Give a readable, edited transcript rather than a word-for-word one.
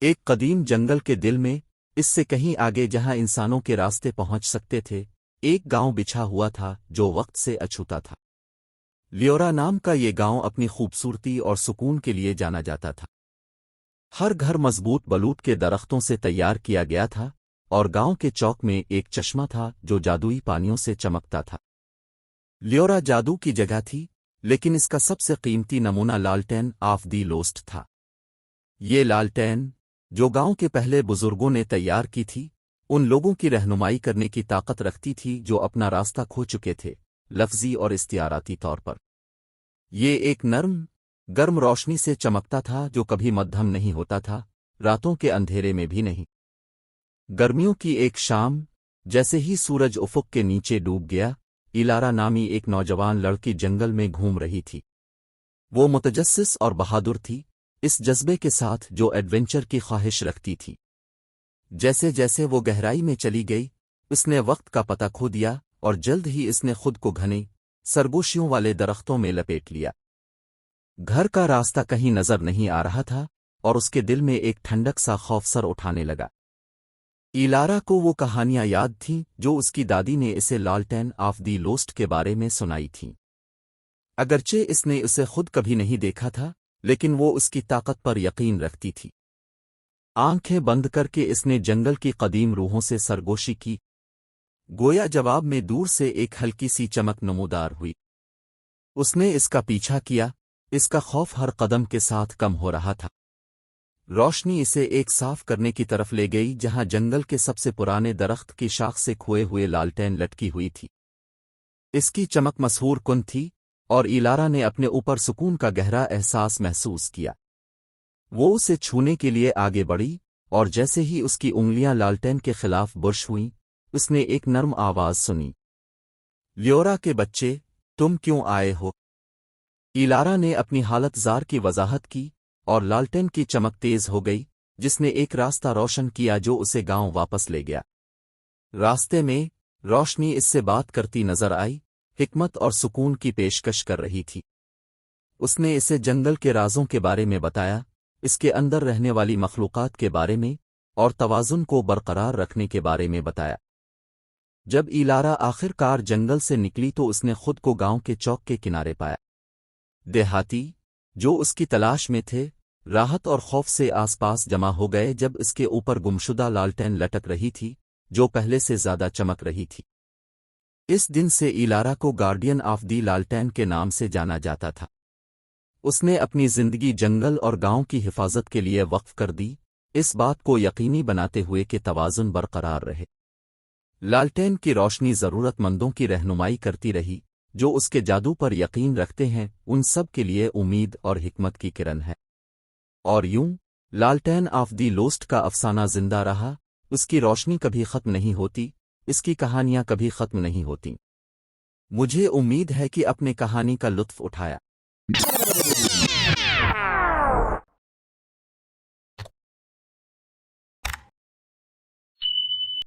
ایک قدیم جنگل کے دل میں، اس سے کہیں آگے جہاں انسانوں کے راستے پہنچ سکتے تھے، ایک گاؤں بچھا ہوا تھا جو وقت سے اچھوتا تھا۔ لیورا نام کا یہ گاؤں اپنی خوبصورتی اور سکون کے لیے جانا جاتا تھا۔ ہر گھر مضبوط بلوط کے درختوں سے تیار کیا گیا تھا، اور گاؤں کے چوک میں ایک چشمہ تھا جو جادوئی پانیوں سے چمکتا تھا۔ لیورا جادو کی جگہ تھی، لیکن اس کا سب سے قیمتی نمونہ لالٹین آف دی لوسٹ تھا۔ یہ لالٹین، جو گاؤں کے پہلے بزرگوں نے تیار کی تھی، ان لوگوں کی رہنمائی کرنے کی طاقت رکھتی تھی جو اپنا راستہ کھو چکے تھے، لفظی اور استعاراتی طور پر۔ یہ ایک نرم، گرم روشنی سے چمکتا تھا جو کبھی مدھم نہیں ہوتا تھا، راتوں کے اندھیرے میں بھی نہیں۔ گرمیوں کی ایک شام، جیسے ہی سورج افق کے نیچے ڈوب گیا، ایلارا نامی ایک نوجوان لڑکی جنگل میں گھوم رہی تھی۔ وہ متجسس اور بہادر تھی، اس جذبے کے ساتھ جو ایڈونچر کی خواہش رکھتی تھی۔ جیسے جیسے وہ گہرائی میں چلی گئی، اس نے وقت کا پتہ کھو دیا، اور جلد ہی اس نے خود کو گھنے، سرگوشیوں والے درختوں میں لپیٹ لیا۔ گھر کا راستہ کہیں نظر نہیں آ رہا تھا، اور اس کے دل میں ایک ٹھنڈک سا خوف سر اٹھانے لگا۔ ایلارا کو وہ کہانیاں یاد تھیں جو اس کی دادی نے اسے لالٹین آف دی لوسٹ کے بارے میں سنائی تھیں۔ اگرچہ اس نے اسے خود کبھی نہیں دیکھا تھا، لیکن وہ اس کی طاقت پر یقین رکھتی تھی۔ آنکھیں بند کر کے اس نے جنگل کی قدیم روحوں سے سرگوشی کی، گویا جواب میں دور سے ایک ہلکی سی چمک نمودار ہوئی۔ اس نے اس کا پیچھا کیا، اس کا خوف ہر قدم کے ساتھ کم ہو رہا تھا۔ روشنی اسے ایک صاف کرنے کی طرف لے گئی جہاں جنگل کے سب سے پرانے درخت کی شاخ سے کھوئے ہوئے لالٹین لٹکی ہوئی تھی۔ اس کی چمک مسحور کن تھی، اور ایلارا نے اپنے اوپر سکون کا گہرا احساس محسوس کیا۔ وہ اسے چھونے کے لیے آگے بڑھی، اور جیسے ہی اس کی انگلیاں لالٹین کے خلاف برش ہوئیں، اس نے ایک نرم آواز سنی، لیورا کے بچے، تم کیوں آئے ہو؟ ایلارا نے اپنی حالت زار کی وضاحت کی، اور لالٹین کی چمک تیز ہو گئی، جس نے ایک راستہ روشن کیا جو اسے گاؤں واپس لے گیا۔ راستے میں، روشنی اس سے بات کرتی نظر آئی، حکمت اور سکون کی پیشکش کر رہی تھی۔ اس نے اسے جنگل کے رازوں کے بارے میں بتایا، اس کے اندر رہنے والی مخلوقات کے بارے میں، اور توازن کو برقرار رکھنے کے بارے میں بتایا۔ جب ایلارا آخر کار جنگل سے نکلی تو اس نے خود کو گاؤں کے چوک کے کنارے پایا۔ دیہاتی، جو اس کی تلاش میں تھے، راحت اور خوف سے آس پاس جمع ہو گئے جب اس کے اوپر گمشدہ لالٹین لٹک رہی تھی، جو پہلے سے زیادہ چمک رہی تھی۔ اس دن سے ایلارا کو گارڈین آف دی لالٹین کے نام سے جانا جاتا تھا۔ اس نے اپنی زندگی جنگل اور گاؤں کی حفاظت کے لیے وقف کر دی، اس بات کو یقینی بناتے ہوئے کہ توازن برقرار رہے۔ لالٹین کی روشنی ضرورت مندوں کی رہنمائی کرتی رہی، جو اس کے جادو پر یقین رکھتے ہیں، ان سب کے لیے امید اور حکمت کی کرن ہے۔ اور یوں، لالٹین آف دی لوسٹ کا افسانہ زندہ رہا، اس کی روشنی کبھی ختم نہیں ہوتی، اس کی کہانیاں کبھی ختم نہیں ہوتیں۔ مجھے امید ہے کہ اپنے کہانی کا لطف اٹھایا۔